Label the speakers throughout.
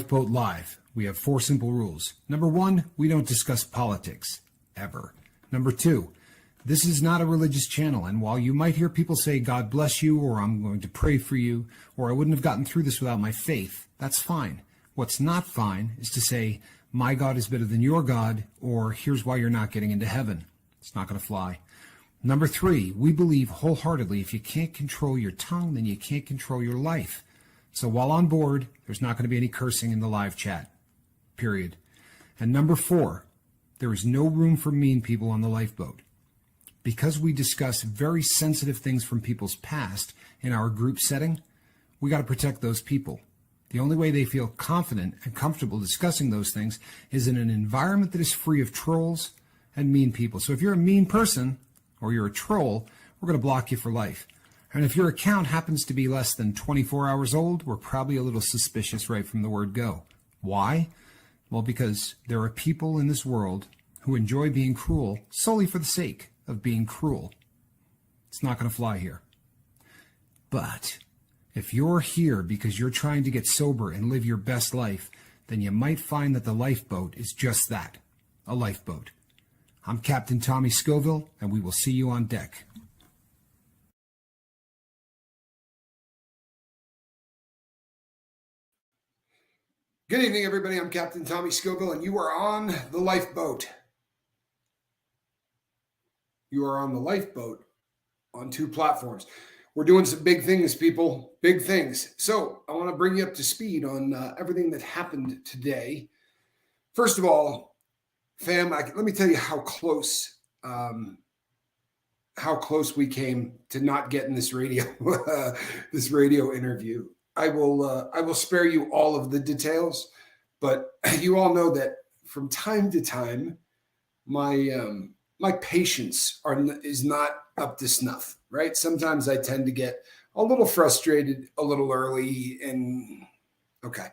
Speaker 1: Lifeboat Live, we have 4 simple rules. Number 1, we don't discuss politics, ever. Number 2, this is not a religious channel, and while you might hear people say, God bless you, or I'm going to pray for you, or I wouldn't have gotten through this without my faith, that's fine. What's not fine is to say, my God is better than your God, or here's why you're not getting into heaven. It's not going to fly. Number 3, we believe wholeheartedly if you can't control your tongue, then you can't control your life. So while on board, there's not going to be any cursing in the live chat, period. And number 4, there is no room for mean people on the lifeboat. Because we discuss very sensitive things from people's past in our group setting, we got to protect those people. The only way they feel confident and comfortable discussing those things is in an environment that is free of trolls and mean people. So if you're a mean person or you're a troll, we're going to block you for life. And if your account happens to be less than 24 hours old, we're probably a little suspicious right from the word go. Why? Well, because there are people in this world who enjoy being cruel solely for the sake of being cruel. It's not going to fly here. But if you're here because you're trying to get sober and live your best life, then you might find that the lifeboat is just that, a lifeboat. I'm Captain Tommy Scoville, and we will see you on deck.
Speaker 2: Good evening, everybody. I'm Captain Tommy Scoville, and you are on the lifeboat. You are on the lifeboat on 2 platforms. We're doing some big things, people, big things. So I want to bring you up to speed on everything that happened today. First of all, fam, let me tell you how close we came to not getting this radio this radio interview. I will spare you all of the details, but you all know that from time to time, my patience is not up to snuff, right? Sometimes I tend to get a little frustrated a little early, and okay.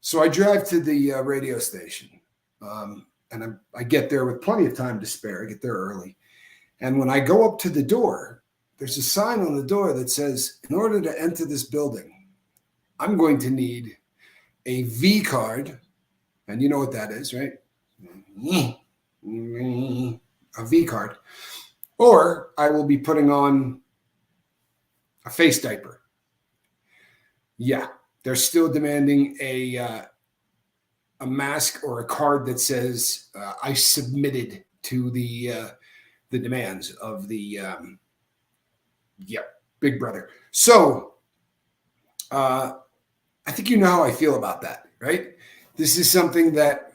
Speaker 2: So I drive to the radio station, and I get there with plenty of time to spare. I get there early, and when I go up to the door, there's a sign on the door that says, in order to enter this building, I'm going to need a V card, and you know what that is, right? A V card, or I will be putting on a face diaper. Yeah, they're still demanding a mask or a card that says I submitted to the demands of the Big Brother. So I think you know how I feel about that, right? This is something that,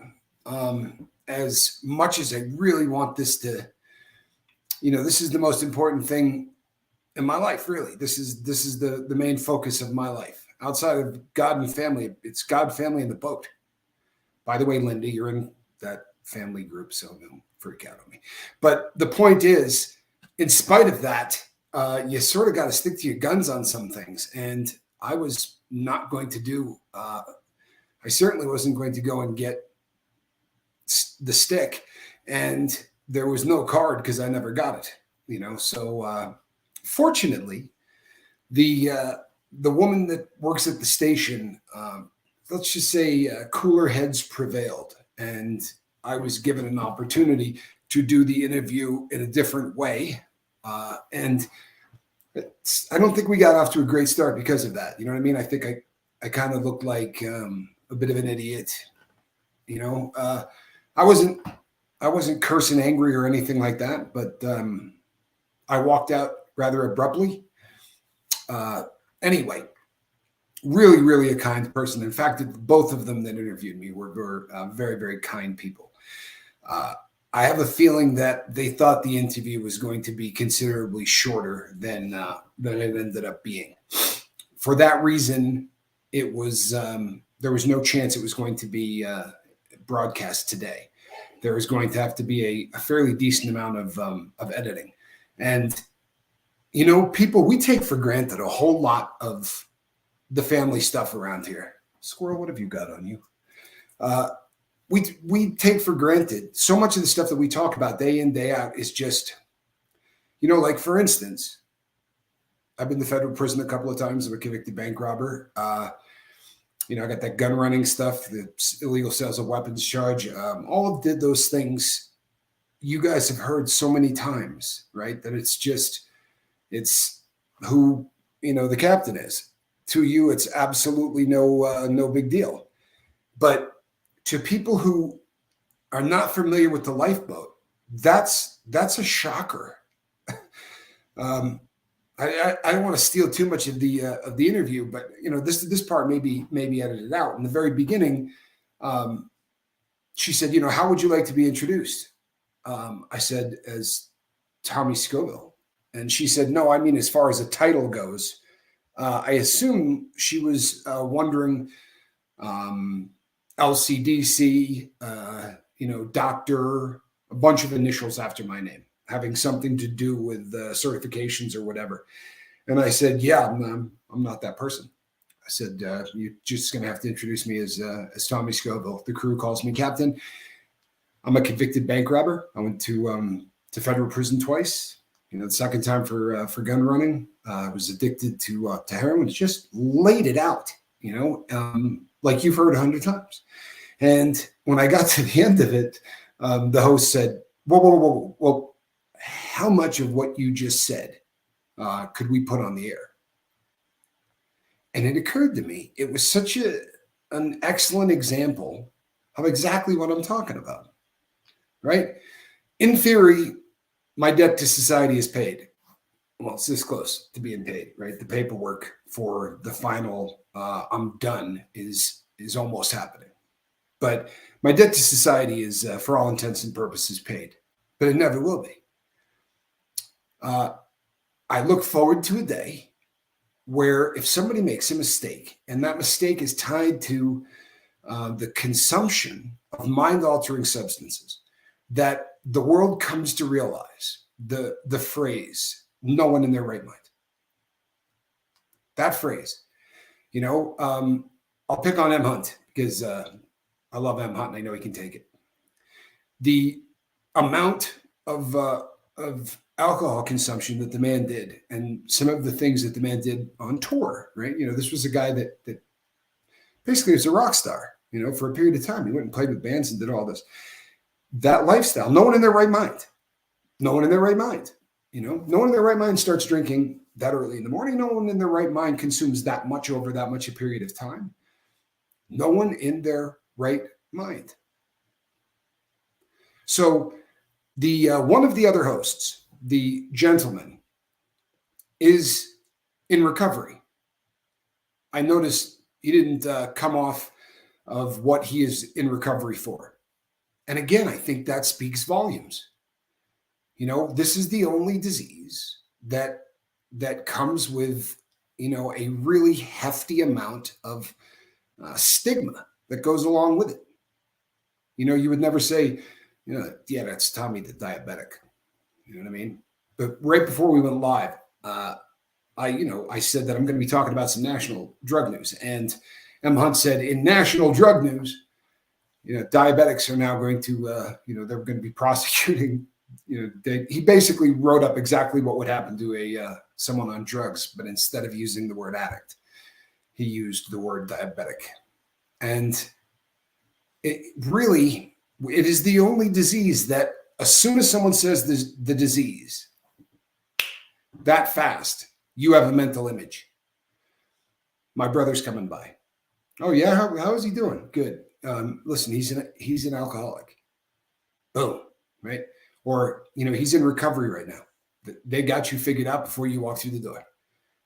Speaker 2: as much as I really want this to, this is the most important thing in my life, really. This is the main focus of my life. Outside of God and family, it's God, family, and the boat. By the way, Linda, you're in that family group, so don't freak out on me. But the point is, in spite of that, you sort of got to stick to your guns on some things. And I was not going to do, I certainly wasn't going to go and get the stick. And there was no card because I never got it, So fortunately, the woman that works at the station, let's just say cooler heads prevailed. And I was given an opportunity to do the interview in a different way. And I don't think we got off to a great start because of that. You know what I mean? I think I kind of looked like a bit of an idiot. I wasn't cursing angry or anything like that, but I walked out rather abruptly. Anyway, really, really a kind person. In fact, both of them that interviewed me were very, very kind people. I have a feeling that they thought the interview was going to be considerably shorter than it ended up being. For that reason, it was there was no chance it was going to be broadcast today. There was going to have to be a fairly decent amount of editing. And, people, we take for granted a whole lot of the family stuff around here. Squirrel, what have you got on you? We take for granted so much of the stuff that we talk about day in, day out is just, like, for instance, I've been to federal prison a couple of times. I'm a convicted bank robber. I got that gun running stuff, the illegal sales of weapons charge. All of did those things you guys have heard so many times, right? That it's who, the captain is. To you, it's absolutely no big deal. But to people who are not familiar with the lifeboat, that's a shocker. I don't want to steal too much of the interview, but this part may be edited out. In the very beginning, she said, how would you like to be introduced? I said, as Tommy Scoville. And she said, no, I mean, as far as a title goes. I assume she was wondering LCDC, doctor, a bunch of initials after my name, having something to do with certifications or whatever. And I said, yeah, I'm not that person. I said, you're just going to have to introduce me as Tommy Scoville. The crew calls me captain. I'm a convicted bank robber. I went to federal prison twice. The second time for gun running. I was addicted to heroin. Just laid it out, like you've heard 100 times. And when I got to the end of it, the host said, whoa, how much of what you just said could we put on the air? And it occurred to me, it was such an excellent example of exactly what I'm talking about, right? In theory, my debt to society is paid. Well, it's this close to being paid, right? The paperwork for the final I'm done is almost happening. But my debt to society is, for all intents and purposes, paid. But it never will be. I look forward to a day where if somebody makes a mistake, and that mistake is tied to the consumption of mind-altering substances, that the world comes to realize the phrase, no one in their right mind. That phrase, I'll pick on M. Hunt because I love M. Hunt and I know he can take it. The amount of alcohol consumption that the man did and some of the things that the man did on tour, right? This was a guy that basically was a rock star, for a period of time. He went and played with bands and did all this. That lifestyle, no one in their right mind. No one in their right mind. No one in their right mind starts drinking that early in the morning. No one in their right mind consumes that much over that much a period of time. No one in their right mind. So the one of the other hosts, the gentleman, is in recovery. I noticed he didn't come off of what he is in recovery for. And again, I think that speaks volumes. This is the only disease that comes with, a really hefty amount of stigma that goes along with it. You would never say, yeah, that's Tommy the diabetic. You know what I mean? But right before we went live, I said that I'm going to be talking about some national drug news. And M. Hunt said, in national drug news, diabetics are now going to, they're going to be prosecuting. He basically wrote up exactly what would happen to someone on drugs, but instead of using the word addict, he used the word diabetic. And it is the only disease that as soon as someone says the disease, that fast, you have a mental image. My brother's coming by. Oh yeah, how is he doing? Good. Listen, he's an alcoholic. Boom, right? Or he's in recovery right now. They got you figured out before you walk through the door.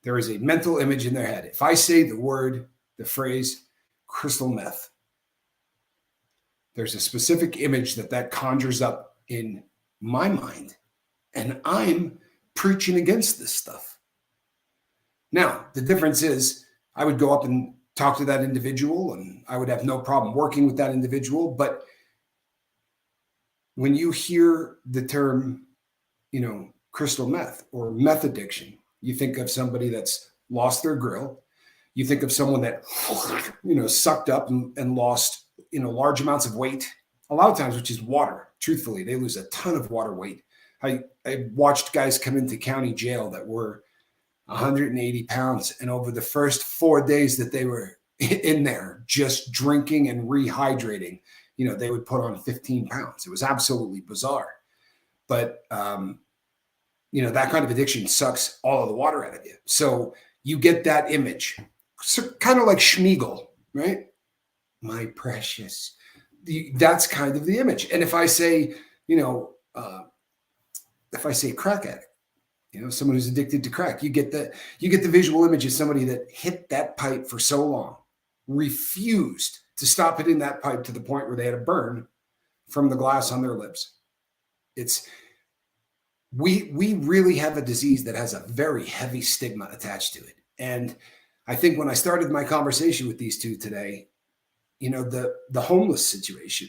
Speaker 2: There is a mental image in their head. If I say the phrase crystal meth, there's a specific image that conjures up in my mind, and I'm preaching against this stuff. Now, the difference is I would go up and talk to that individual, and I would have no problem working with that individual. But when you hear the term, crystal meth or meth addiction, you think of somebody that's lost their grill. You think of someone that, sucked up and lost, large amounts of weight. A lot of times, which is water. Truthfully, they lose a ton of water weight. I watched guys come into county jail that were 180 pounds. And over the first 4 days that they were in there just drinking and rehydrating. They would put on 15 pounds. It was absolutely bizarre. But, that kind of addiction sucks all of the water out of you. So you get that image, so kind of like Schmeagol, right? My precious. That's kind of the image. And if I say, crack addict, someone who's addicted to crack, you get the visual image of somebody that hit that pipe for so long, refused to stop hitting that pipe to the point where they had a burn from the glass on their lips. We really have a disease that has a very heavy stigma attached to it. And I think when I started my conversation with these two today, the homeless situation,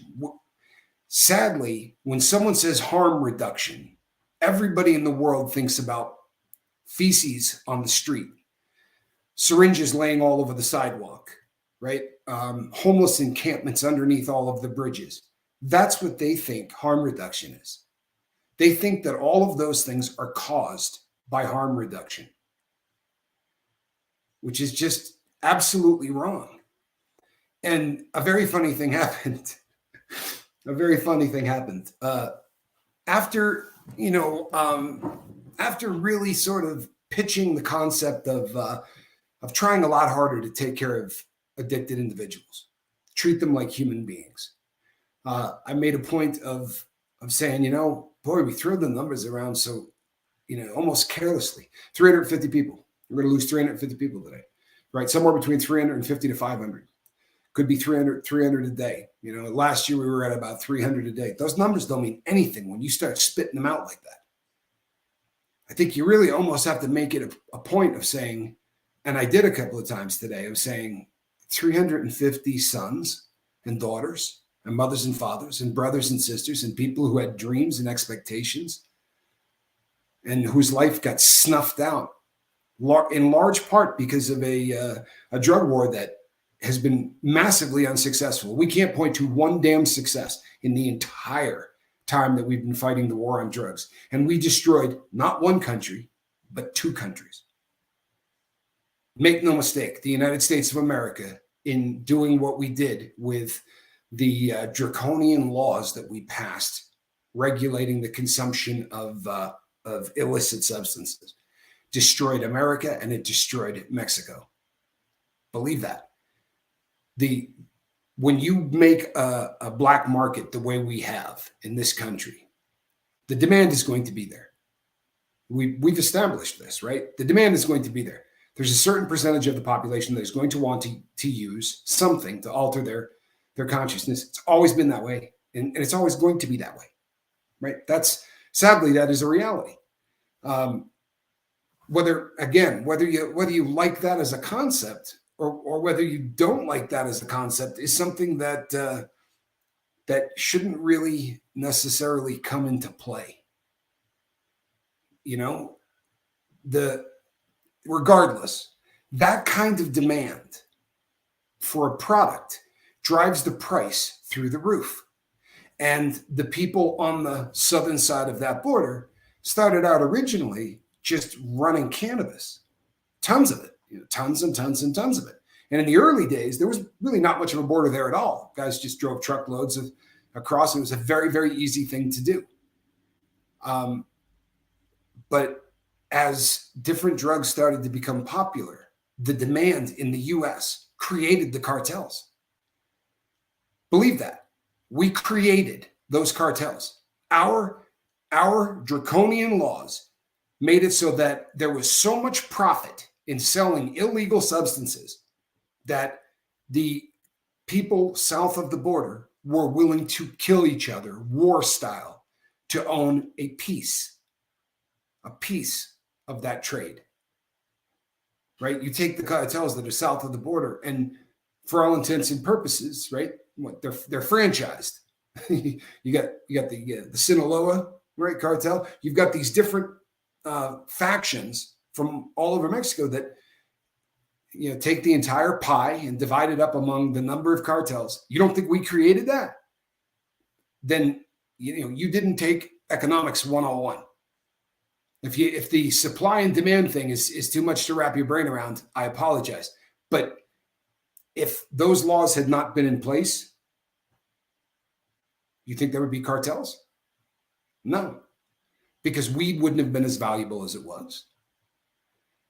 Speaker 2: sadly, when someone says harm reduction, everybody in the world thinks about feces on the street, syringes laying all over the sidewalk, right? Homeless encampments underneath all of the bridges. That's what they think harm reduction is. They think that all of those things are caused by harm reduction, which is just absolutely wrong. And a very funny thing happened. After really sort of pitching the concept of trying a lot harder to take care of addicted individuals, treat them like human beings. I made a point of saying, boy, we throw the numbers around so, almost carelessly. 350 people. We're going to lose 350 people today, right? Somewhere between 350 to 500. Could be 300 a day. Last year we were at about 300 a day. Those numbers don't mean anything when you start spitting them out like that. I think you really almost have to make it a point of saying, and I did a couple of times today, of saying 350 sons and daughters and mothers and fathers and brothers and sisters and people who had dreams and expectations and whose life got snuffed out in large part because of a drug war that has been massively unsuccessful. We can't point to one damn success in the entire time that we've been fighting the war on drugs. And we destroyed not one country, but two countries. Make no mistake, the United States of America, in doing what we did with the draconian laws that we passed regulating the consumption of illicit substances, destroyed America and it destroyed Mexico. Believe that. When you make a black market the way we have in this country, the demand is going to be there. We've established this, right? The demand is going to be there. There's a certain percentage of the population that is going to want to use something to alter their consciousness. It's always been that way, and it's always going to be that way, right? Sadly, that is a reality. Whether you like that as a concept or whether you don't like that as a concept is something that shouldn't really necessarily come into play. Regardless, that kind of demand for a product drives the price through the roof. And the people on the southern side of that border started out originally just running cannabis, tons of it, tons and tons and tons of it. And in the early days, there was really not much of a border there at all. Guys just drove truckloads across. It was a very, very easy thing to do. But as different drugs started to become popular, the demand in the US created the cartels. Believe that. We created those cartels. Our draconian laws made it so that there was so much profit in selling illegal substances that the people south of the border were willing to kill each other, war style, to own a piece of that trade, right? You take the cartels that are south of the border, and for all intents and purposes, right? They're franchised. you got the Sinaloa, right, cartel. You've got these different factions from all over Mexico that take the entire pie and divide it up among the number of cartels. You don't think we created that? Then you didn't take economics 101. If the supply and demand thing is too much to wrap your brain around, I apologize. But if those laws had not been in place, you think there would be cartels? No, because weed wouldn't have been as valuable as it was.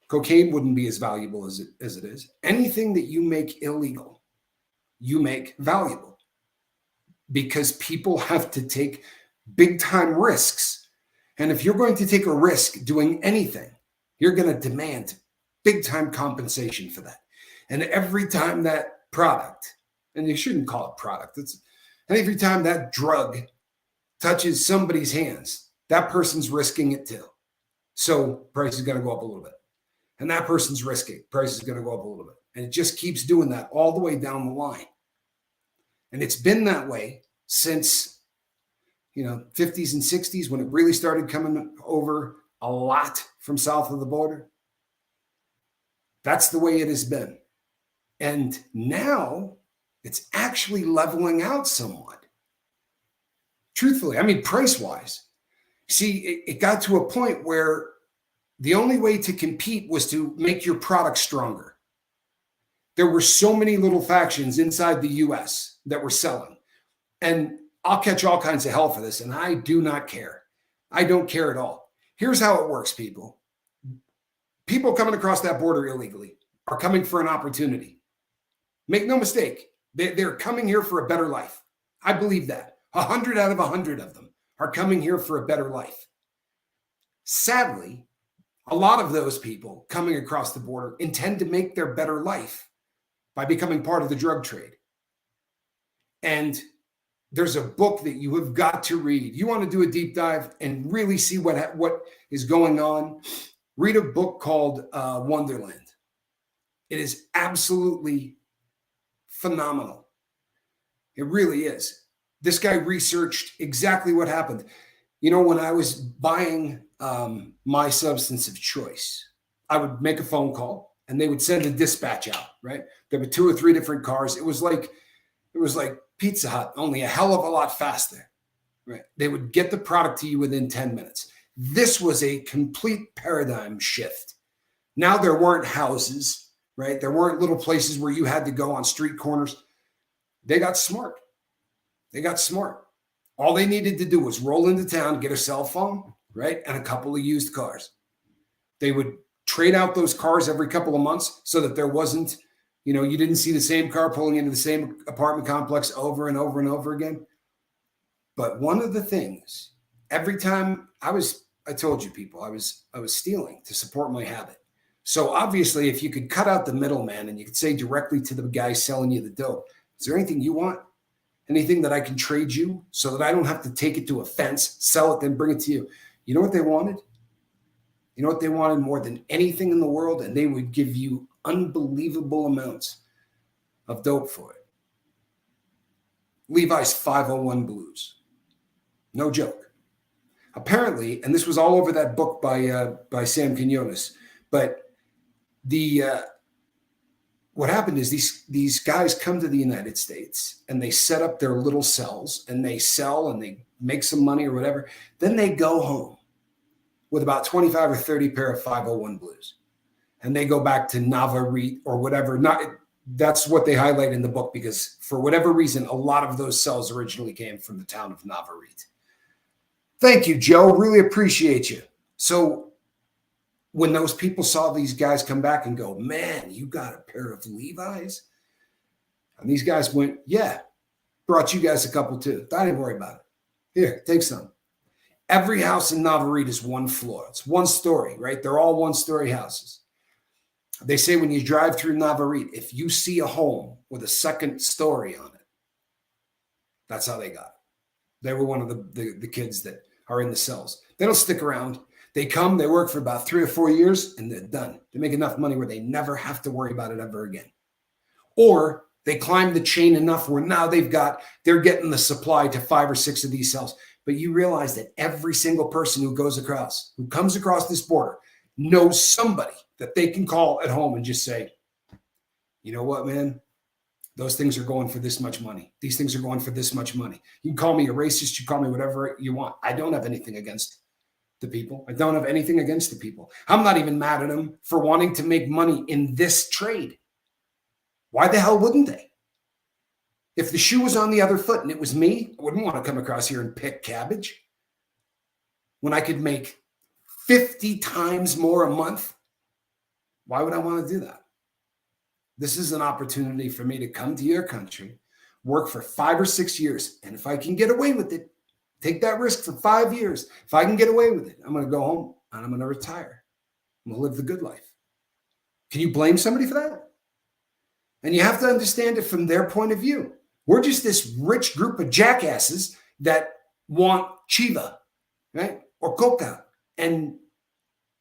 Speaker 2: Cocaine wouldn't be as valuable as it is. Anything that you make illegal, you make valuable, because people have to take big time risks. And if you're going to take a risk doing anything, you're going to demand big time compensation for that. And every time that product, and you shouldn't call it product, and every time that drug touches somebody's hands, that person's risking it too. So price is going to go up a little bit. And that person's risking, price is going to go up a little bit. And it just keeps doing that all the way down the line. And it's been that way since, 50s and 60s, when it really started coming over a lot from south of the border. That's the way it has been. And now it's actually leveling out somewhat. Truthfully, I mean, price-wise. See, it got to a point where the only way to compete was to make your product stronger. There were so many little factions inside the US that were selling. And I'll catch all kinds of hell for this, and I do not care. I don't care at all. Here's how it works, people. People coming across that border illegally are coming for an opportunity. Make no mistake, they're coming here for a better life. I believe that. 100 out of 100 of them are coming here for a better life. Sadly, a lot of those people coming across the border intend to make their better life by becoming part of the drug trade. And there's a book that you have got to read. You want to do a deep dive and really see what is going on? Read a book called Wonderland. It is absolutely phenomenal. It really is. This guy researched exactly what happened. When I was buying my substance of choice, I would make a phone call and they would send a dispatch out, right? There were 2 or 3 different cars. It was like Pizza Hut, only a hell of a lot faster, right? They would get the product to you within 10 minutes. This was a complete paradigm shift. Now there weren't houses, right? There weren't little places where you had to go on street corners. They got smart. All they needed to do was roll into town, get a cell phone, right? And a couple of used cars. They would trade out those cars every couple of months so that there wasn't, you didn't see the same car pulling into the same apartment complex over and over and over again. But one of the things, every time I told you people, I was stealing to support my habit. So obviously, if you could cut out the middleman and you could say directly to the guy selling you the dope, is there anything you want? Anything that I can trade you so that I don't have to take it to a fence, sell it, then bring it to you? You know what they wanted? You know what they wanted more than anything in the world? And they would give you unbelievable amounts of dope for it. Levi's 501 blues. No joke. Apparently, and this was all over that book by Sam Quinones, but what happened is these guys come to the United States and they set up their little cells and they sell and they make some money or whatever. Then they go home with about 25 or 30 pair of 501 blues. And they go back to Navarrete or whatever. That's what they highlight in the book, because for whatever reason, a lot of those cells originally came from the town of Navarrete. Thank you, Joe. Really appreciate you. So when those people saw these guys come back and go, man, you got a pair of Levi's? And these guys went, yeah, brought you guys a couple too. I didn't worry about it. Here, take some. Every house in Navarrete is one floor. It's one story, right? They're all one-story houses. They say when you drive through Navarrete, if you see a home with a second story on it, that's how they got it. They were one of the kids that are in the cells. They don't stick around. They come, they work for about 3 or 4 years, and they're done. They make enough money where they never have to worry about it ever again. Or they climb the chain enough where now they're getting the supply to 5 or 6 of these cells. But you realize that every single person who comes across this border knows somebody that they can call at home and just say, you know what, man? Those things are going for this much money. These things are going for this much money. You can call me a racist. You call me whatever you want. I don't have anything against the people. I don't have anything against the people. I'm not even mad at them for wanting to make money in this trade. Why the hell wouldn't they? If the shoe was on the other foot and it was me, I wouldn't want to come across here and pick cabbage when I could make 50 times more a month. Why would I want to do that? This is an opportunity for me to come to your country, work for 5 or 6 years. And if I can get away with it, take that risk for 5 years. If I can get away with it, I'm going to go home and I'm going to retire. I'm going to live the good life. Can you blame somebody for that? And you have to understand it from their point of view. We're just this rich group of jackasses that want chiva, right? Or coca. And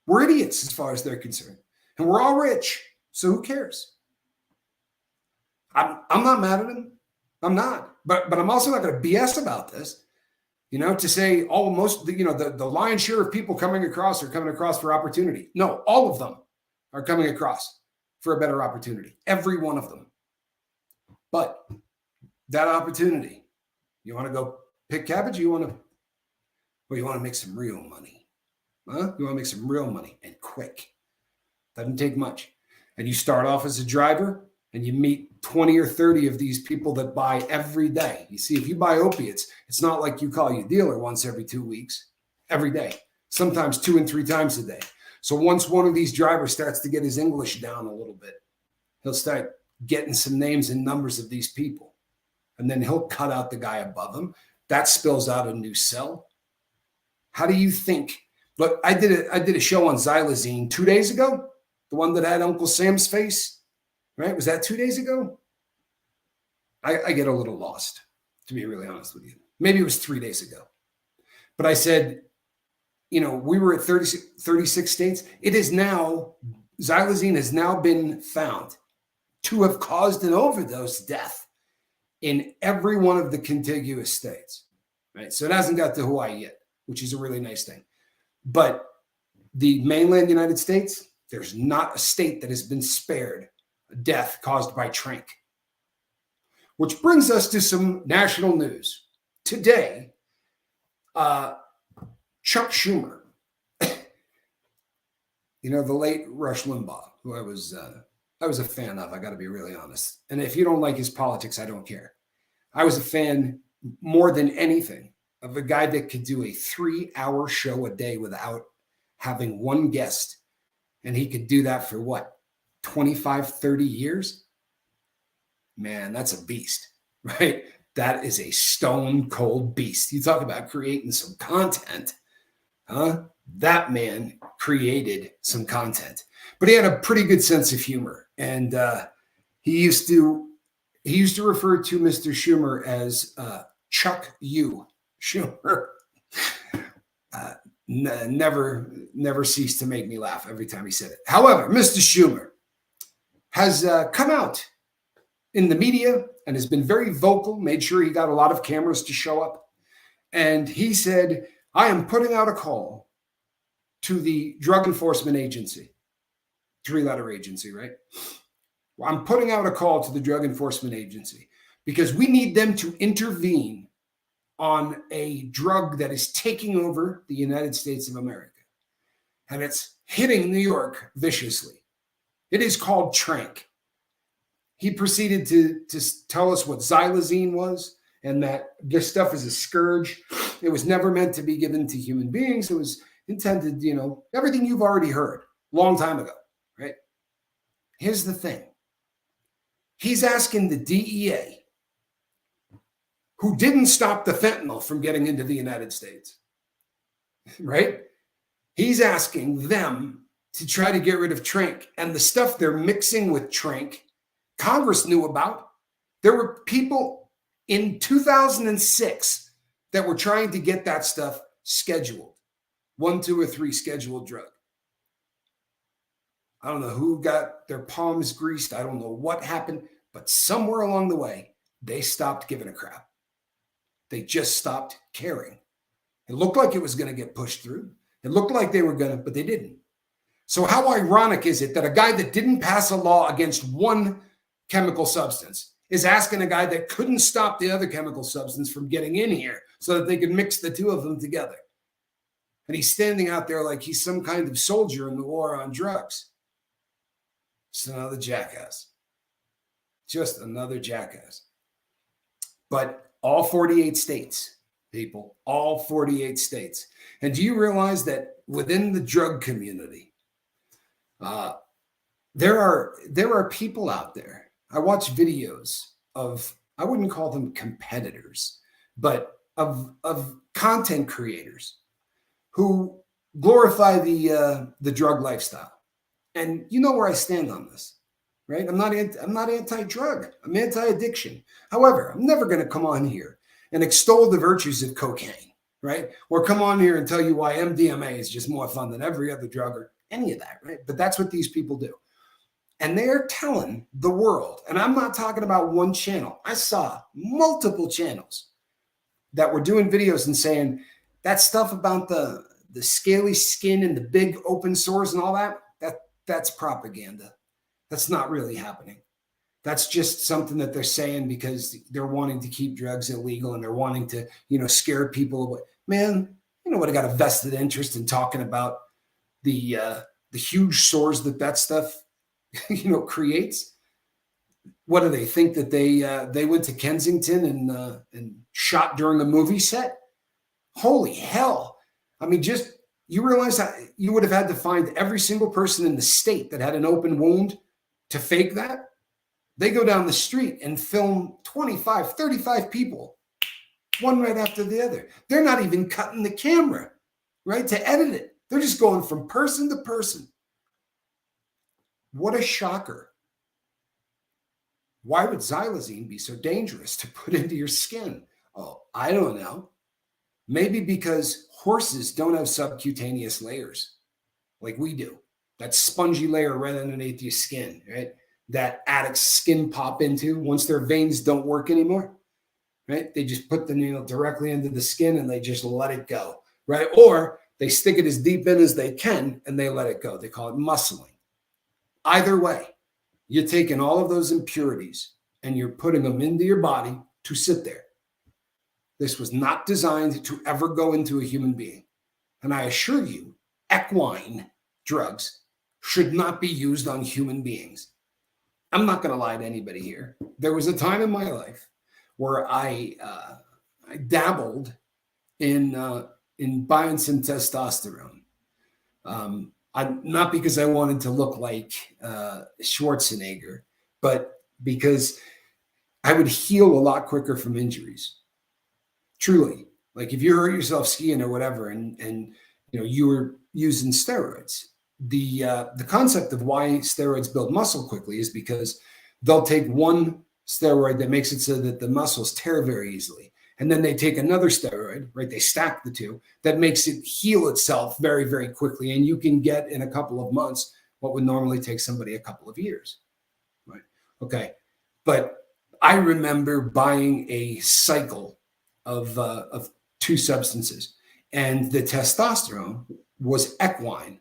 Speaker 2: we're idiots as far as they're concerned. And we're all rich. So who cares? I'm not mad at them. I'm not. But I'm also not going to BS about this. To say, the lion's share of people coming across are coming across for opportunity. No, all of them are coming across for a better opportunity. Every one of them. But that opportunity, you want to go pick cabbage? You want to make some real money. Huh? You want to make some real money and quick. Doesn't take much. And you start off as a driver and you meet 20 or 30 of these people that buy every day. You see, if you buy opiates, it's not like you call your dealer once every 2 weeks, every day, sometimes 2 and 3 times a day. So once one of these drivers starts to get his English down a little bit, he'll start getting some names and numbers of these people. And then he'll cut out the guy above him. That spills out a new cell. How do you think? Look, I did a show on xylazine 2 days ago, the one that had Uncle Sam's face, right? Was that 2 days ago? I get a little lost, to be really honest with you. Maybe it was 3 days ago. But I said, we were at 36 states. It is now, xylazine has now been found to have caused an overdose death in every one of the contiguous states, right? So it hasn't got to Hawaii yet, which is a really nice thing. But the mainland United States, there's not a state that has been spared a death caused by tranq. Which brings us to some national news. Today, Chuck Schumer, the late Rush Limbaugh, who I was a fan of, I got to be really honest. And if you don't like his politics, I don't care. I was a fan more than anything of a guy that could do a 3-hour show a day without having one guest. And he could do that for what, 25, 30 years? Man, that's a beast, right? That is a stone cold beast. You talk about creating some content, huh? That man created some content, but he had a pretty good sense of humor. And he used to refer to Mr. Schumer as Chuck U. Schumer. Never ceased to make me laugh every time he said it. However, Mr. Schumer has come out in the media and has been very vocal, made sure he got a lot of cameras to show up. And he said, I am putting out a call to the Drug Enforcement Agency, 3-letter agency, right? I'm putting out a call to the Drug Enforcement Agency because we need them to intervene on a drug that is taking over the United States of America. And it's hitting New York viciously. It is called tranq. He proceeded to tell us what xylazine was and that this stuff is a scourge. It was never meant to be given to human beings. It was intended, everything you've already heard long time ago, right? Here's the thing. He's asking the DEA, who didn't stop the fentanyl from getting into the United States, right? He's asking them to try to get rid of tranq. And the stuff they're mixing with tranq, Congress knew about. There were people in 2006 that were trying to get that stuff scheduled. 1, 2, or 3 scheduled drug. I don't know who got their palms greased. I don't know what happened, but somewhere along the way, they stopped giving a crap. They just stopped caring. It looked like it was going to get pushed through. It looked like they were going to, but they didn't. So how ironic is it that a guy that didn't pass a law against one chemical substance is asking a guy that couldn't stop the other chemical substance from getting in here so that they could mix the two of them together? And he's standing out there like he's some kind of soldier in the war on drugs. Just another jackass. Just another jackass. But all 48 states, people, all 48 states. And do you realize that within the drug community, there are people out there. I watch videos of, I wouldn't call them competitors, but of content creators who glorify the drug lifestyle. And you know where I stand on this, right? I'm not anti-drug. I'm anti-addiction. However, I'm never going to come on here and extol the virtues of cocaine, right? Or come on here and tell you why MDMA is just more fun than every other drug or any of that, right? But that's what these people do. And they're telling the world, and I'm not talking about one channel. I saw multiple channels that were doing videos and saying that stuff about the scaly skin and the big open sores and all that's propaganda. That's not really happening. That's just something that they're saying because they're wanting to keep drugs illegal and they're wanting to, scare people away. Man, what? I got a vested interest in talking about the huge sores that stuff, creates. What do they think that they went to Kensington and shot during a movie set? Holy hell! I mean, just you realize that you would have had to find every single person in the state that had an open wound to fake that. They go down the street and film 25, 35 people, one right after the other. They're not even cutting the camera, right, to edit it. They're just going from person to person. What a shocker. Why would xylazine be so dangerous to put into your skin? Oh, I don't know. Maybe because horses don't have subcutaneous layers like we do. That spongy layer right underneath your skin, right? That addicts skin pop into once their veins don't work anymore, right? They just put the needle directly into the skin and they just let it go, right? Or they stick it as deep in as they can and they let it go. They call it muscling. Either way, you're taking all of those impurities and you're putting them into your body to sit there. This was not designed to ever go into a human being. And I assure you, equine drugs should not be used on human beings. I'm not going to lie to anybody here. There was a time in my life where I dabbled in buying some testosterone. Not because I wanted to look like Schwarzenegger, but because I would heal a lot quicker from injuries. Truly, like if you hurt yourself skiing or whatever, and you were using steroids, the concept of why steroids build muscle quickly is because they'll take one steroid that makes it so that the muscles tear very easily. And then they take another steroid, right? They stack the two that makes it heal itself very, very quickly. And you can get in a couple of months what would normally take somebody a couple of years, right? Okay. But I remember buying a cycle of two substances, and the testosterone was equine,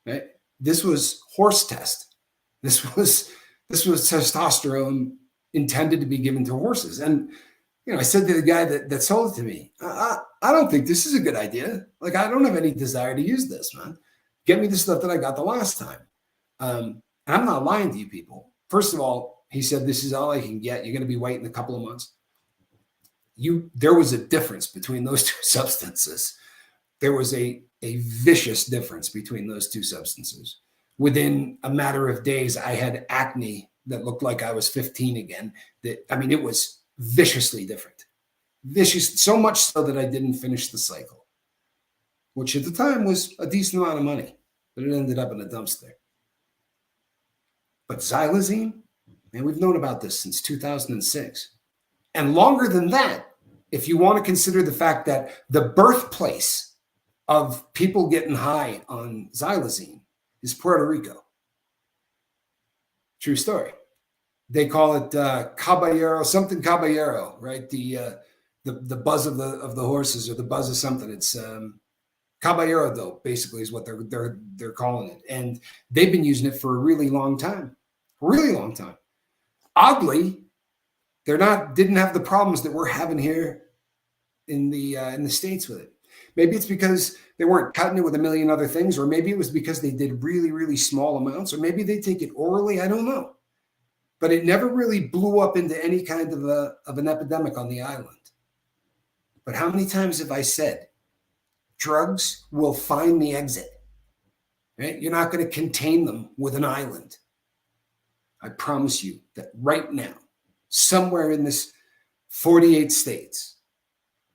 Speaker 2: right? This was horse test. This was testosterone intended to be given to horses. And I said to the guy that sold it to me, I don't think this is a good idea. Like, I don't have any desire to use this, man. Get me the stuff that I got the last time. And I'm not lying to you people. First of all, he said, this is all I can get. You're going to be waiting a couple of months. There was a difference between those two substances. There was a vicious difference between those two substances. Within a matter of days, I had acne that looked like I was 15 again. It was viciously different. Vicious, so much so that I didn't finish the cycle, which at the time was a decent amount of money, but it ended up in a dumpster. But xylazine, man, we've known about this since 2006. And longer than that, if you want to consider the fact that the birthplace of people getting high on xylazine is Puerto Rico. True story. They call it caballero, right? The buzz of the horses, or the buzz of something. It's caballero, though, basically is what they're calling it. And they've been using it for a really long time. Oddly, didn't have the problems that we're having here in the States with it. Maybe it's because they weren't cutting it with a million other things, or maybe it was because they did really, really small amounts, or maybe they take it orally. I don't know. but it never really blew up into any kind of an epidemic on the island. But how many times have I said, drugs will find the exit, right? You're not going to contain them with an island. I promise you that right now, somewhere in this 48 states,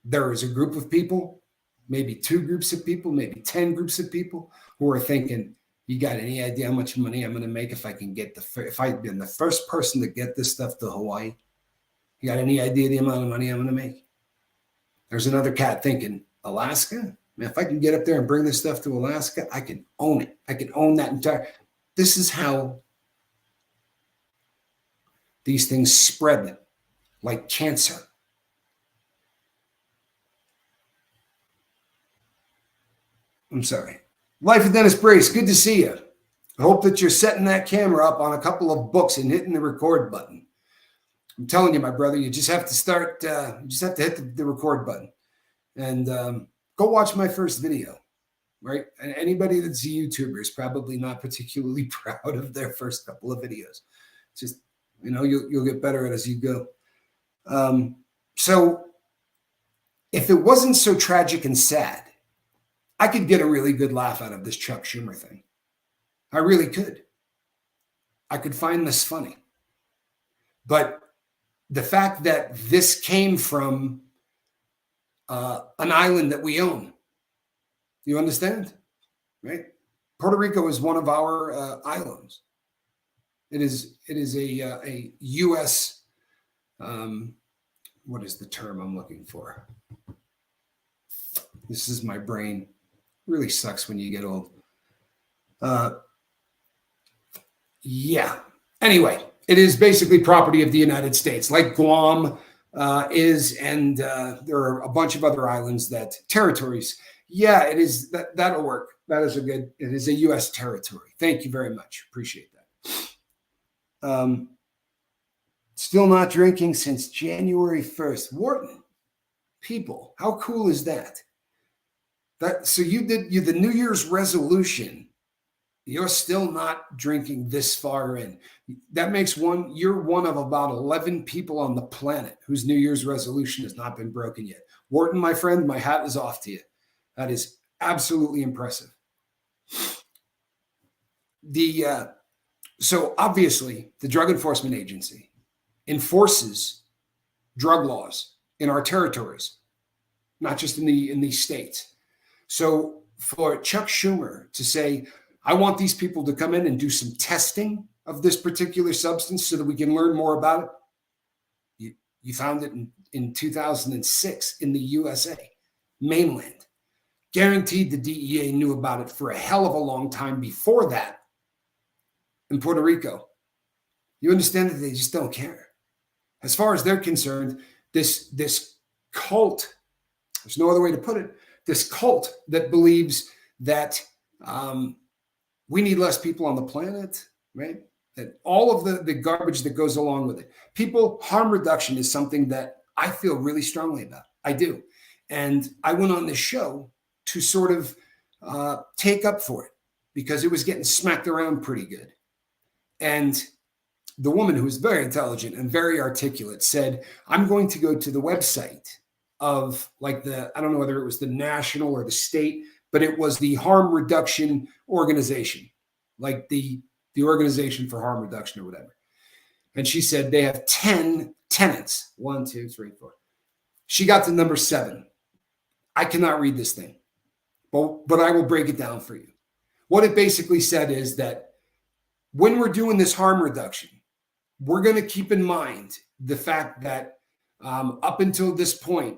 Speaker 2: there is a group of people, maybe 2 groups of people, maybe 10 groups of people who are thinking, you got any idea how much money I'm going to make if I've been the first person to get this stuff to Hawaii? You got any idea the amount of money I'm going to make? There's another cat thinking, Alaska? Man, if I can get up there and bring this stuff to Alaska, I can own it. I can own that entire. This is how these things spread like cancer. I'm sorry. Life of Dennis Brace, good to see you. I hope that you're setting that camera up on a couple of books and hitting the record button. I'm telling you, my brother, you just have to start, you just have to hit the record button. And go watch my first video, right? And anybody that's a YouTuber is probably not particularly proud of their first couple of videos. Just, you'll get better at it as you go. So if it wasn't so tragic and sad, I could get a really good laugh out of this Chuck Schumer thing. I really could. I could find this funny. But the fact that this came from an island that we own, you understand? Right? Puerto Rico is one of our islands. It is a U.S. What is the term I'm looking for? This is my brain. Really sucks when you get old. Yeah. Anyway, it is basically property of the United States, like Guam is, and there are a bunch of other islands territories. Yeah, it is. That'll work. That is it is a U.S. territory. Thank you very much. Appreciate that. Still not drinking since January 1st. Wharton, people, how cool is that? So you the New Year's resolution. You're still not drinking this far in. That makes you're one of about 11 people on the planet whose New Year's resolution has not been broken yet. Wharton, my friend, my hat is off to you. That is absolutely impressive. So obviously the Drug Enforcement Agency enforces drug laws in our territories, not just in these states. So for Chuck Schumer to say, I want these people to come in and do some testing of this particular substance so that we can learn more about it. You found it in 2006 in the USA, mainland. Guaranteed the DEA knew about it for a hell of a long time before that in Puerto Rico. You understand that they just don't care. As far as they're concerned, this cult, there's no other way to put it, this cult that believes that we need less people on the planet, right? That all of the garbage that goes along with it. Harm reduction is something that I feel really strongly about. I do. And I went on this show to sort of take up for it because it was getting smacked around pretty good. And the woman, who was very intelligent and very articulate, said, I'm going to go to the website of I don't know whether it was the national or the state, but it was the harm reduction organization, like the organization for harm reduction or whatever. And she said they have 10 tenants. 1, 2, 3, 4. She got to number 7. I cannot read this thing, but I will break it down for you. What it basically said is that when we're doing this harm reduction, we're going to keep in mind the fact that up until this point,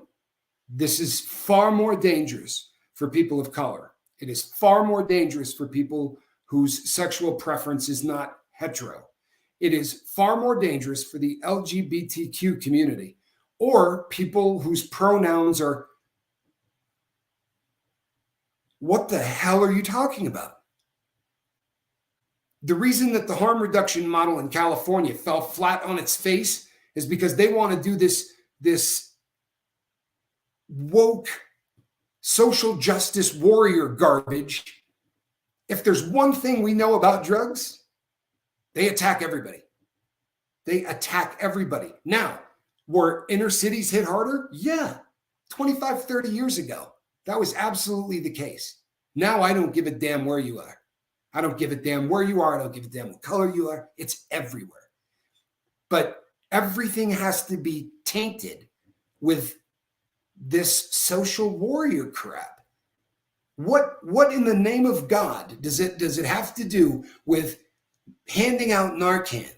Speaker 2: this is far more dangerous for people of color. It is far more dangerous for people whose sexual preference is not hetero. It is far more dangerous for the LGBTQ community or people whose pronouns are. What the hell are you talking about? The reason that the harm reduction model in California fell flat on its face is because they want to do this woke social justice warrior garbage. If there's one thing we know about drugs, they attack everybody. They attack everybody. Now, were inner cities hit harder? Yeah. 25, 30 years ago, that was absolutely the case. Now I don't give a damn where you are. I don't give a damn where you are. I don't give a damn what color you are. It's everywhere. But everything has to be tainted with this social warrior crap. What in the name of God does it have to do with handing out Narcan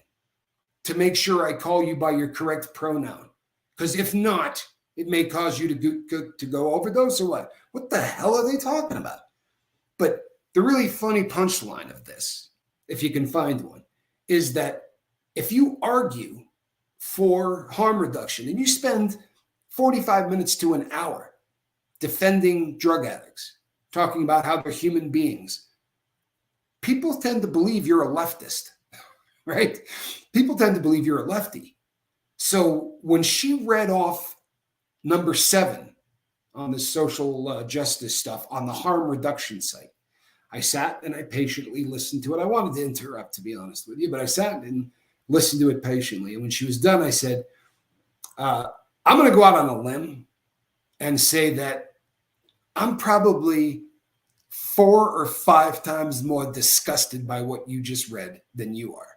Speaker 2: to make sure I call you by your correct pronoun? Because if not, it may cause you to go overdose or what? What the hell are they talking about? But the really funny punchline of this, if you can find one, is that if you argue for harm reduction and you spend 45 minutes to an hour defending drug addicts, talking about how they're human beings, people tend to believe you're a leftist, right? People tend to believe you're a lefty. So when she read off number 7 on the social justice stuff on the harm reduction site, I sat and I patiently listened to it. I wanted to interrupt, to be honest with you, but I sat and listened to it patiently. And when she was done, I said, I'm going to go out on a limb and say that I'm probably 4 or 5 times more disgusted by what you just read than you are.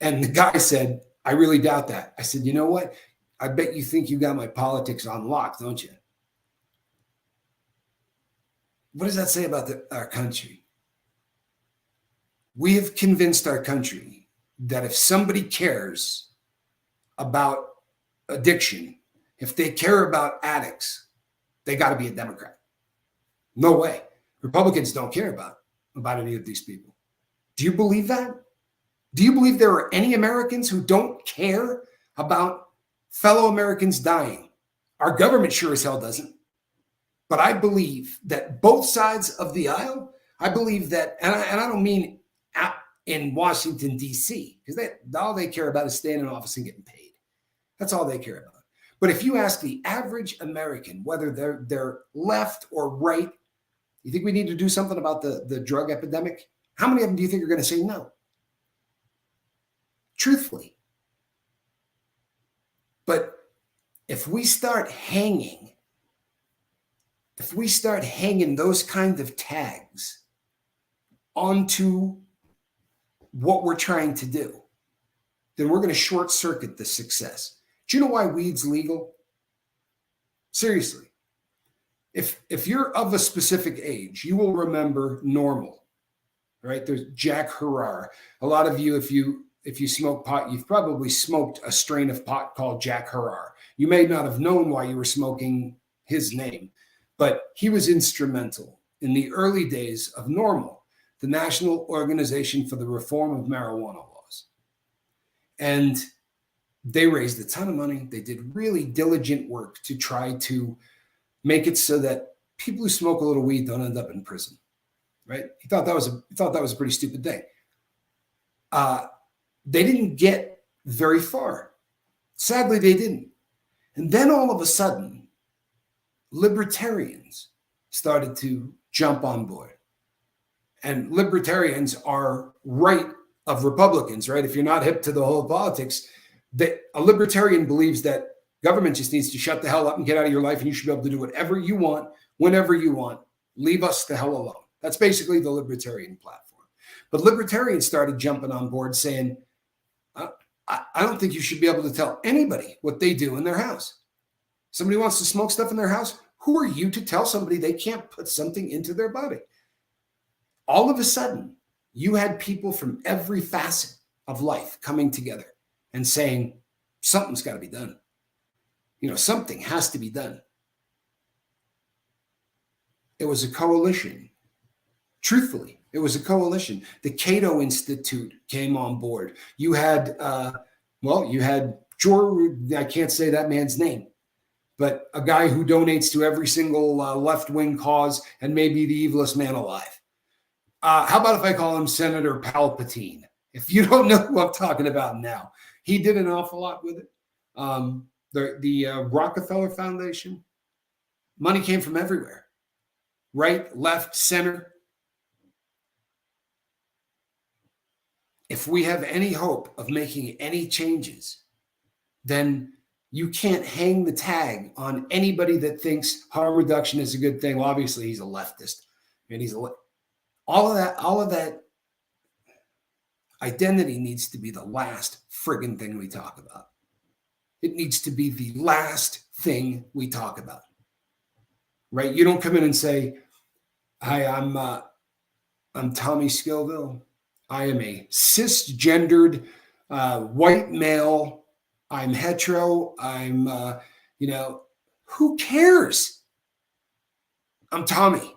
Speaker 2: And the guy said, I really doubt that. I said, you know what? I bet you think you got my politics on lock, don't you? What does that say about our country? We have convinced our country that if somebody cares about addiction, if they care about addicts, they got to be a Democrat. No way. Republicans don't care about any of these people. Do you believe that? Do you believe there are any Americans who don't care about fellow Americans dying? Our government sure as hell doesn't. But I believe that both sides of the aisle, I believe that, and I don't mean out in Washington, D.C., because all they care about is staying in office and getting paid. That's all they care about. But if you ask the average American, whether they're left or right, you think we need to do something about the drug epidemic? How many of them do you think are going to say no? Truthfully. But if we start hanging those kind of tags onto what we're trying to do, then we're going to short circuit the success. Do you know why weed's legal? Seriously. If you're of a specific age, you will remember Normal, right? There's Jack Herrar. A lot of you, if you smoke pot, you've probably smoked a strain of pot called Jack Herrar. You may not have known why you were smoking his name, but he was instrumental in the early days of Normal, the National Organization for the Reform of Marijuana Laws. And they raised a ton of money. They did really diligent work to try to make it so that people who smoke a little weed don't end up in prison, right? He thought that was a pretty stupid thing. They didn't get very far. Sadly, they didn't. And then all of a sudden, libertarians started to jump on board. And libertarians are right of Republicans, right? If you're not hip to the whole politics, that a libertarian believes that government just needs to shut the hell up and get out of your life, and you should be able to do whatever you want, whenever you want. Leave us the hell alone. That's basically the libertarian platform. But libertarians started jumping on board saying, I don't think you should be able to tell anybody what they do in their house. Somebody wants to smoke stuff in their house. Who are you to tell somebody they can't put something into their body? All of a sudden, you had people from every facet of life coming together and saying, something's got to be done. Something has to be done. It was a coalition. Truthfully, it was a coalition. The Cato Institute came on board. You had, George, I can't say that man's name, but a guy who donates to every single left-wing cause and may be the evilest man alive. How about if I call him Senator Palpatine? If you don't know who I'm talking about now, he did an awful lot with it. The Rockefeller Foundation, money came from everywhere, right, left, center. if we have any hope of making any changes, then you can't hang the tag on anybody that thinks harm reduction is a good thing. Well, obviously he's a leftist, and all of that identity needs to be the last friggin' thing we talk about. It needs to be the last thing we talk about, right? You don't come in and say, "Hi, I'm Tommy Scoville. I am a cisgendered white male. I'm hetero. I'm, who cares? I'm Tommy.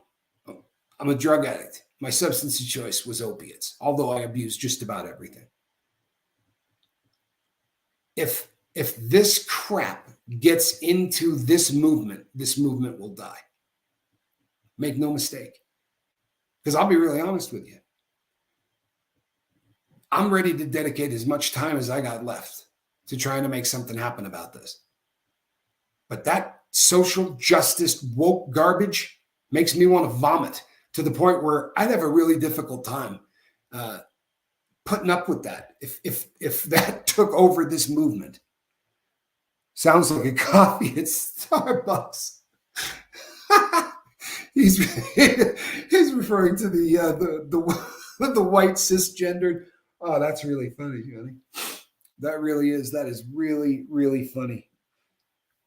Speaker 2: I'm a drug addict. My substance of choice was opiates, although I abused just about everything." If this crap gets into this movement will die. Make no mistake. Because I'll be really honest with you. I'm ready to dedicate as much time as I got left to trying to make something happen about this. But that social justice woke garbage makes me want to vomit, to the point where I'd have a really difficult time putting up with that if that took over this movement. Sounds like a coffee at Starbucks. he's referring to the white cisgendered. Oh, that's really funny, Johnny. That is really, really funny.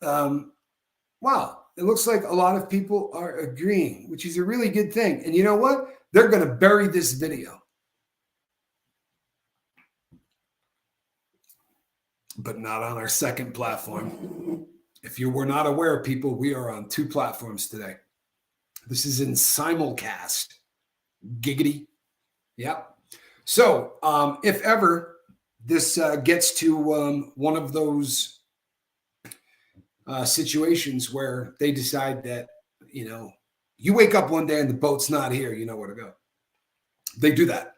Speaker 2: Wow. It looks like a lot of people are agreeing, which is a really good thing. And you know what? They're going to bury this video. But not on our second platform. If you were not aware, people, we are on 2 platforms today. This is in simulcast. Giggity. Yep. So if ever this gets to one of those situations where they decide that, you wake up one day and the boat's not here, you know where to go. They do that.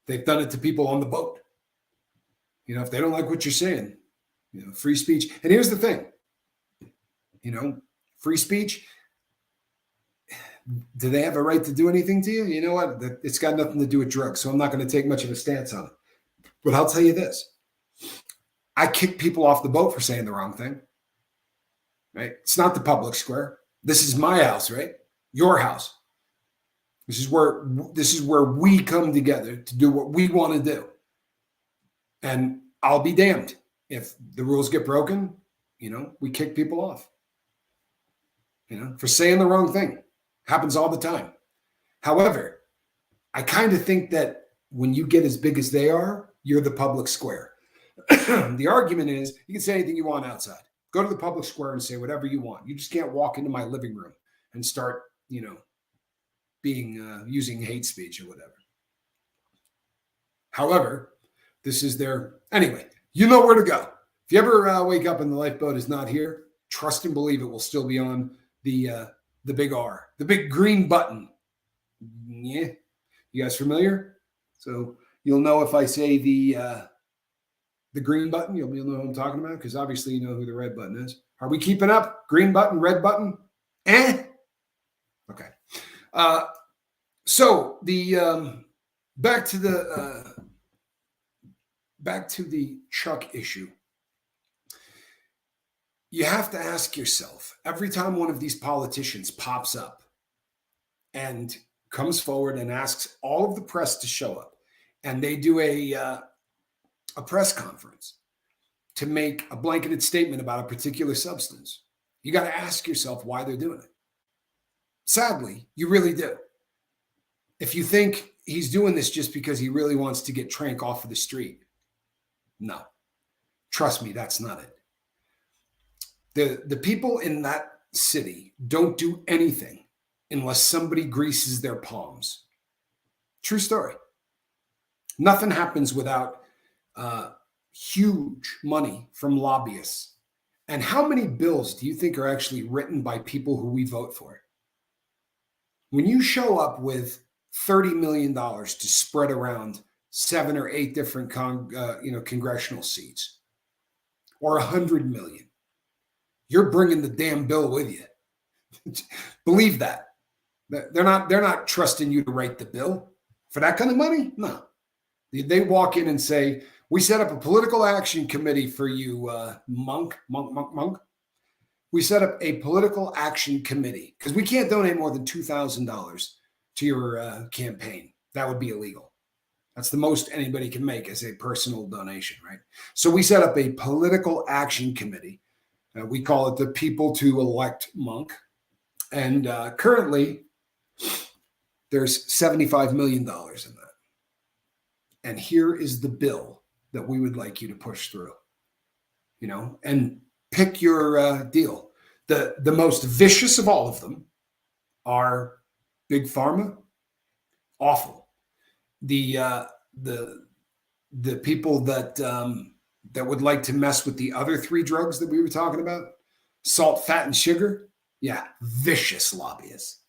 Speaker 2: They've done it to people on the boat. If they don't like what you're saying, free speech. And here's the thing, free speech. Do they have a right to do anything to you? You know what? It's got nothing to do with drugs, so I'm not going to take much of a stance on it. But I'll tell you this. I kick people off the boat for saying the wrong thing. Right? It's not the public square. This is my house, right? Your house. This is where we come together to do what we want to do. And I'll be damned if the rules get broken, we kick people off. For saying the wrong thing. Happens all the time. However, I kind of think that when you get as big as they are, you're the public square. The argument is you can say anything you want outside. Go to the public square and say whatever you want. You just can't walk into my living room and start, using hate speech or whatever. However, this is anyway, you know where to go. If you ever wake up and the lifeboat is not here, trust and believe it will still be on the big R, the big green button. Yeah. You guys familiar? So you'll know if I say the green button, you'll know who I'm talking about, because obviously you know who the red button is. Are we keeping up? Green button, red button? Okay. So the back to the Chuck issue. You have to ask yourself, every time one of these politicians pops up and comes forward and asks all of the press to show up, and they do a press conference to make a blanketed statement about a particular substance, you got to ask yourself why they're doing it. Sadly, you really do. If you think he's doing this just because he really wants to get Trank off of the street, no. Trust me, that's not it. The people in that city don't do anything unless somebody greases their palms. True story. Nothing happens without huge money from lobbyists. And how many bills do you think are actually written by people who we vote for? When you show up with $30 million to spread around 7 or 8 different congressional seats, or $100 million, you're bringing the damn bill with you. Believe that. They're not trusting you to write the bill for that kind of money. No. They walk in and say, we set up a political action committee for you, monk. We set up a political action committee because we can't donate more than $2,000 to your campaign. That would be illegal. That's the most anybody can make as a personal donation, right? So we set up a political action committee. We call it the People to Elect Monk. And currently, there's $75 million in that. And here is the bill that we would like you to push through, and pick your deal. The most vicious of all of them are big pharma, awful. The people that would like to mess with the other three drugs that we were talking about, salt, fat, and sugar, yeah, vicious lobbyists.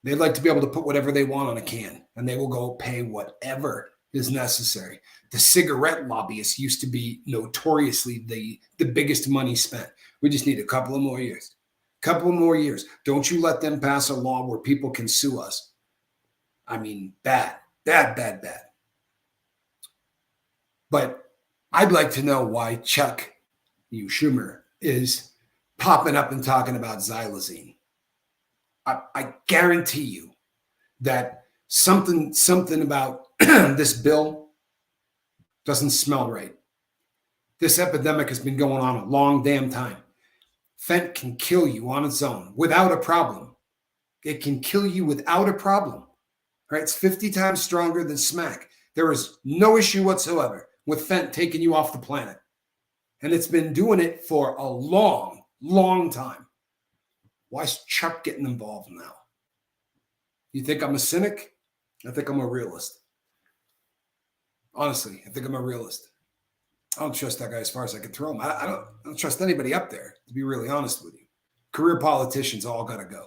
Speaker 2: They'd like to be able to put whatever they want on a can, and they will go pay whatever is necessary. The cigarette lobbyists used to be notoriously the biggest money spent. We just need a couple of more years. Don't you let them pass a law where people can sue us. I mean, bad. But I'd like to know why Chuck Schumer is popping up and talking about xylazine. I guarantee you that something about this bill doesn't smell right. This epidemic has been going on a long damn time. Fent can kill you on its own without a problem. It can kill you without a problem. Right? It's 50 times stronger than smack. There is no issue whatsoever with Fent taking you off the planet. And it's been doing it for a long, long time. Why is Chuck getting involved now? You think I'm a cynic? I think I'm a realist. Honestly, I think I'm a realist. I don't trust that guy as far as I can throw him. I don't trust anybody up there, to be really honest with you. Career politicians all got to go.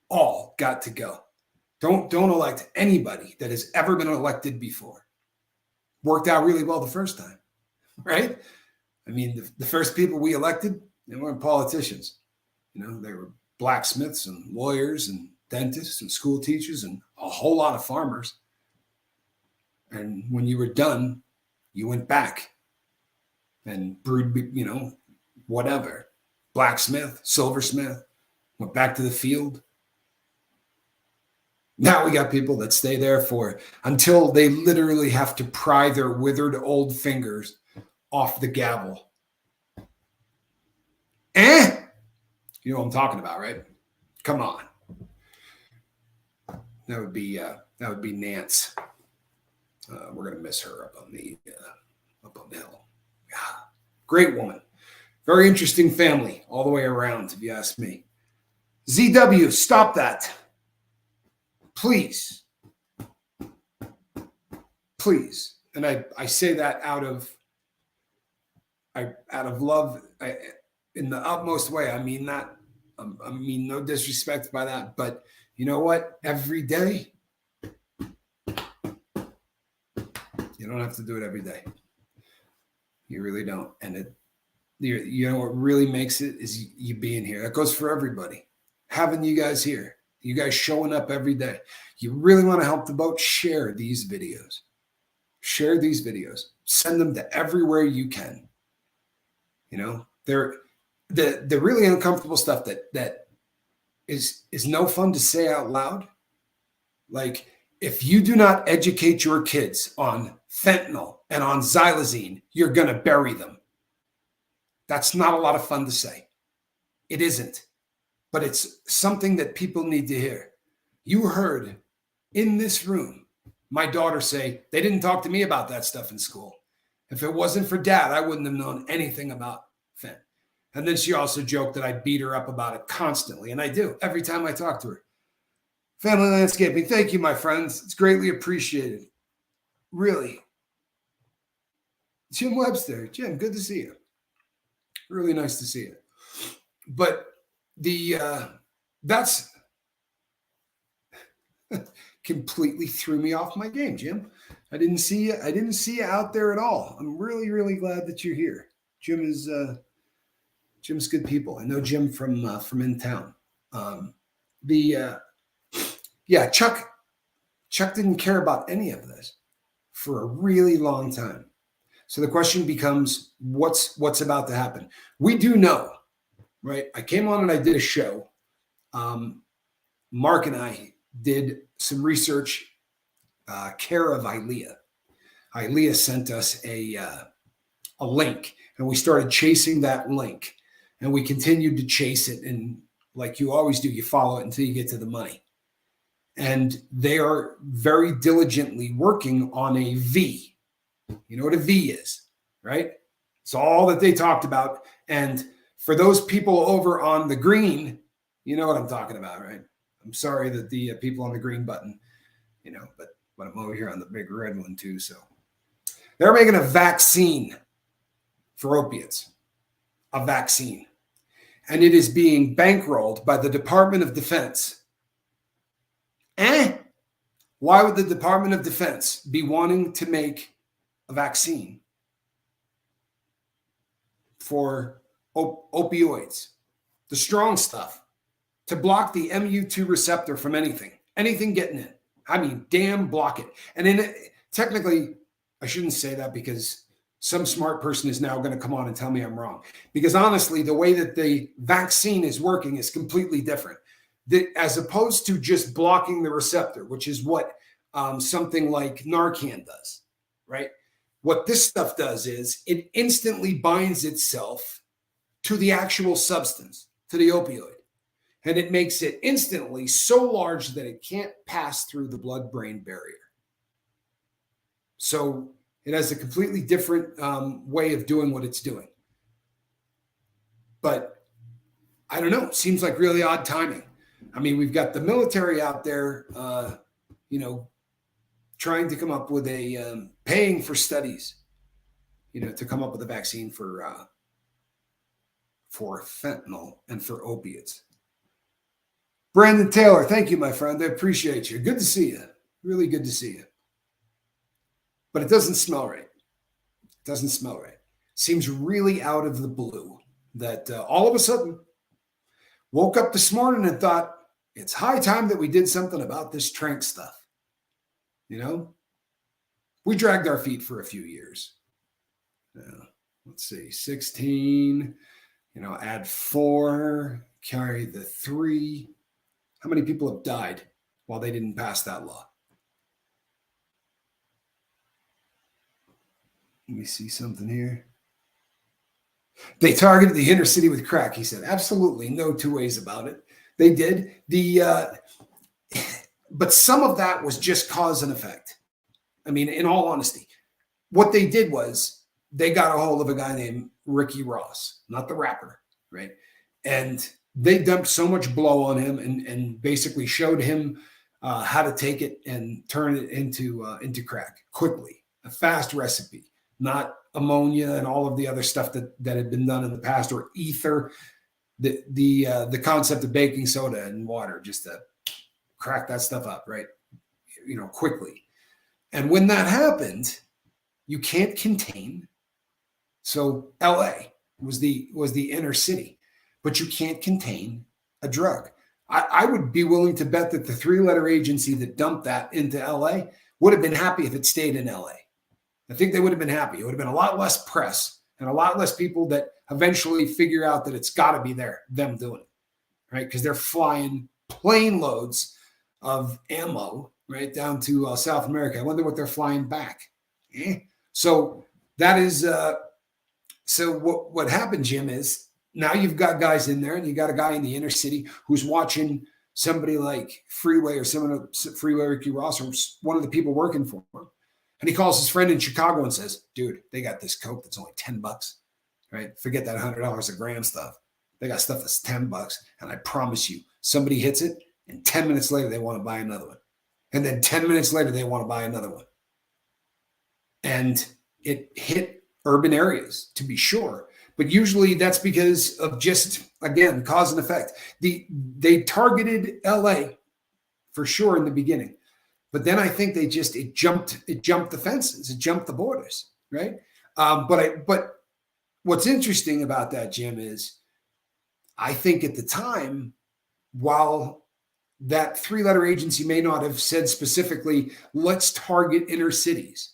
Speaker 2: All got to go. Don't elect anybody that has ever been elected before. Worked out really well the first time, right? I mean, the first people we elected, they weren't politicians. They were blacksmiths and lawyers and dentists and school teachers and a whole lot of farmers. And when you were done, you went back and brewed, whatever. Blacksmith, silversmith, went back to the field. Now we got people that stay there until they literally have to pry their withered old fingers off the gavel. You know what I'm talking about, right? Come on. That would be Nance. We're gonna miss her up on the hill. Yeah, great woman, very interesting family all the way around, if you ask me. ZW, stop that, please. And I say that out of love. In the utmost way. I mean that. I mean no disrespect by that, but you know what? Every day, you don't have to do it every day. You really don't. And what really makes it is you being here. That goes for everybody. Having you guys here, you guys showing up every day. You really want to help the boat? Share these videos. Send them to everywhere you can. They're the really uncomfortable stuff that is no fun to say out loud. Like, if you do not educate your kids on fentanyl and on xylazine, you're going to bury them. That's not a lot of fun to say. It isn't. But it's something that people need to hear. You heard in this room my daughter say, they didn't talk to me about that stuff in school. If it wasn't for Dad, I wouldn't have known anything about fentanyl. And then she also joked that I beat her up about it constantly. And I do every time I talk to her. Family Landscaping, thank you, my friends. It's greatly appreciated. Really. Jim Webster. Jim, good to see you. Really nice to see you. But that's completely threw me off my game, Jim. I didn't see you out there at all. I'm really, really glad that you're here. Jim's good people. I know Jim from in town. Chuck Chuck didn't care about any of this for a really long time. So the question becomes, what's about to happen? We do know, right? I came on and I did a show. Mark and I did some research, care of ILEA. ILEA sent us a link, and we started chasing that link, and we continued to chase it. And like you always do, you follow it until you get to the money. And they are very diligently working on a V. You know what a V is, right? It's all that they talked about. And for those people over on the green, you know what I'm talking about, right? I'm sorry that the people on the green button, but I'm over here on the big red one too. So they're making a vaccine for opiates, a vaccine. And it is being bankrolled by the Department of Defense. Why would the Department of Defense be wanting to make a vaccine for opioids, the strong stuff, to block the MU2 receptor from anything getting in? I mean, damn, block it. And technically, I shouldn't say that because some smart person is now going to come on and tell me I'm wrong. Because honestly, the way that the vaccine is working is completely different. As opposed to just blocking the receptor, which is what something like Narcan does, right? What this stuff does is it instantly binds itself to the actual substance, to the opioid. And it makes it instantly so large that it can't pass through the blood-brain barrier. So it has a completely different way of doing what it's doing. But I don't know. It seems like really odd timing. I mean, we've got the military out there, trying to come up with paying for studies, to come up with a vaccine for fentanyl and for opiates. Brandon Taylor, thank you, my friend. I appreciate you. Good to see you. Really good to see you. But it doesn't smell right. It doesn't smell right. Seems really out of the blue that all of a sudden woke up this morning and thought, it's high time that we did something about this trank stuff. We dragged our feet for a few years. Let's see, 16, add 4, carry the 3. How many people have died while they didn't pass that law? Let me see something here. They targeted the inner city with crack, he said. Absolutely, no two ways about it. They did. But some of that was just cause and effect. I mean, in all honesty, what they did was they got a hold of a guy named Ricky Ross, not the rapper, right? And they dumped so much blow on him and basically showed him how to take it and turn it into crack quickly, a fast recipe, not ammonia and all of the other stuff that had been done in the past, or ether, the concept of baking soda and water, just to crack that stuff up, right? Quickly. And when that happened, you can't contain. So LA was the inner city, but you can't contain a drug. I would be willing to bet that the 3-letter agency that dumped that into LA would have been happy if it stayed in LA. I think they would have been happy. It would have been a lot less press and a lot less people that eventually figure out that it's got to be them doing it, right? Because they're flying plane loads of ammo right down to South America. I wonder what they're flying back. So that is so what happened, Jim, is now you've got guys in there, and you got a guy in the inner city who's watching somebody like Freeway or Freeway Ricky Ross, or one of the people working for him. And he calls his friend in Chicago and says, dude, they got this coke that's only $10, right? Forget that $100 a gram stuff. They got stuff that's $10. And I promise you, somebody hits it, and 10 minutes later, they want to buy another one. And then 10 minutes later, they want to buy another one. And it hit urban areas, to be sure. But usually that's because of just, again, cause and effect. They targeted LA for sure in the beginning. But then I think it jumped the fences, it jumped the borders, right? But what's interesting about that, Jim, is I think at the time, while that three-letter agency may not have said specifically, let's target inner cities.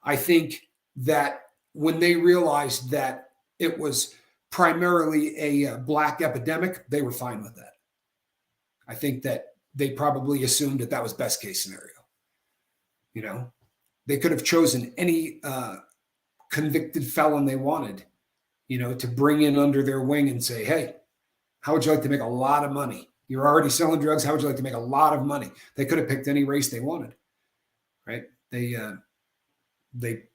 Speaker 2: I think that when they realized that it was primarily a black epidemic, they were fine with that. I think that they probably assumed that that was best case scenario. You know, they could have chosen any convicted felon they wanted, you know, to bring in under their wing and say, hey, how would you like to make a lot of money? You're already selling drugs. How would you like to make a lot of money? They could have picked any race they wanted, right? They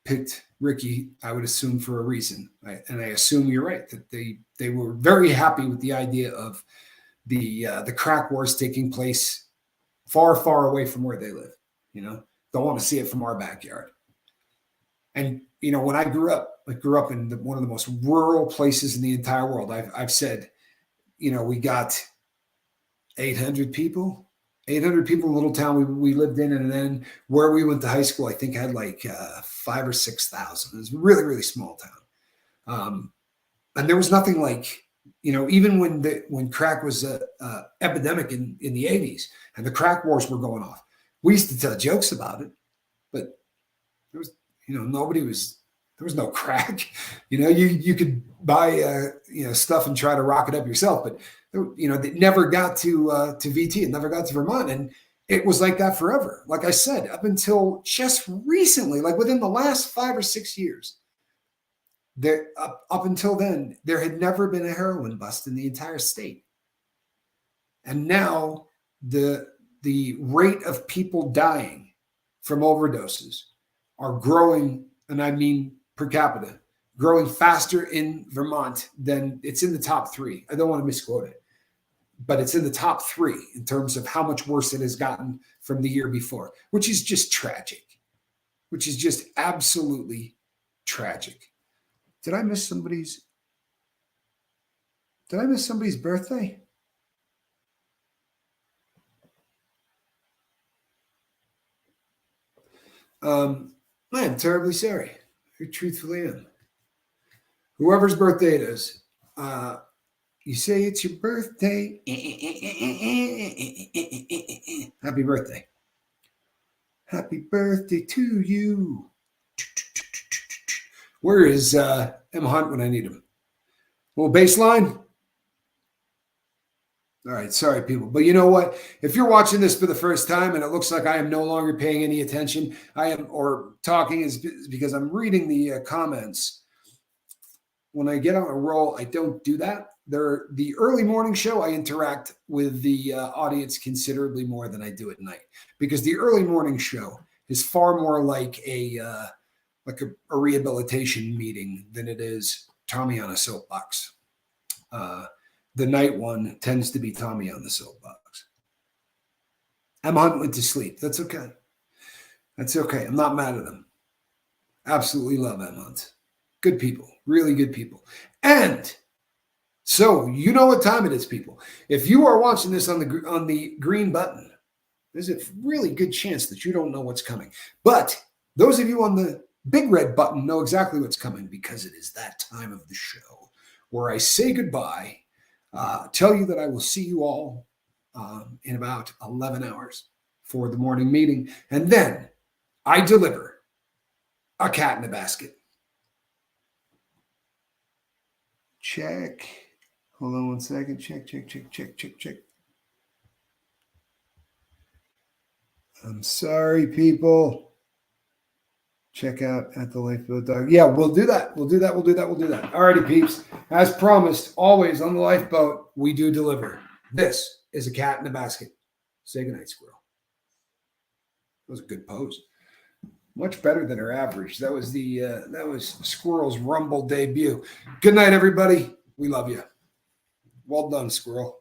Speaker 2: picked Ricky, I would assume, for a reason. Right? And I assume you're right, that they were very happy with the idea of the crack wars taking place far, far away from where they live. You know, don't want to see it from our backyard. And, you know, when I grew up in one of the most rural places in the entire world. I've said, you know, we got 800 people in a little town we lived in. And then where we went to high school, I think had like 5,000 or 6,000. It was a really, really small town. And there was nothing like, you know, even when crack was a epidemic in the 80s and the crack wars were going off, we used to tell jokes about it, but there was, you know, there was no crack. You know, you could buy, you know, stuff and try to rock it up yourself, but you know, it never got to VT. It never got to Vermont. And it was like that forever. Like I said, up until just recently, like within the last 5 or 6 years, up until then, there had never been a heroin bust in the entire state. And now the rate of people dying from overdoses are growing, and I mean per capita, growing faster in Vermont than it's in the top 3. I don't want to misquote it, but it's in the top 3 in terms of how much worse it has gotten from the year before, which is just tragic, which is just absolutely tragic. Did I miss somebody's birthday? I am terribly sorry. I truthfully am. Whoever's birthday it is, you say it's your birthday. Happy birthday. Happy birthday to you. Where is M. Hunt when I need him? Little bass line? All right, sorry, people. But you know what? If you're watching this for the first time and it looks like I am no longer paying any attention, or talking is because I'm reading the comments. When I get on a roll, I don't do that. The early morning show, I interact with the audience considerably more than I do at night, because the early morning show is far more like a rehabilitation meeting than it is Tommy on a soapbox. The night one tends to be Tommy on the soapbox. M. Hunt went to sleep. That's okay. That's okay. I'm not mad at him. Absolutely love M. Hunt. Good people, really good people. And so you know what time it is, people. If you are watching this on the green button, there's a really good chance that you don't know what's coming. But those of you on the big red button know exactly what's coming, because it is that time of the show where I say goodbye, tell you that I will see you all in about 11 hours for the morning meeting. And then I deliver a cat in a basket. Check. Hold on one second. Check. I'm sorry, people. Check out at the Lifeboat Dog. Yeah, we'll do that. We'll do that. All righty, peeps. As promised, always on the Lifeboat, we do deliver. This is a cat in a basket. Say goodnight, squirrel. That was a good pose. Much better than her average. That was Squirrel's Rumble debut. Good night, everybody. We love you. Well done, Squirrel.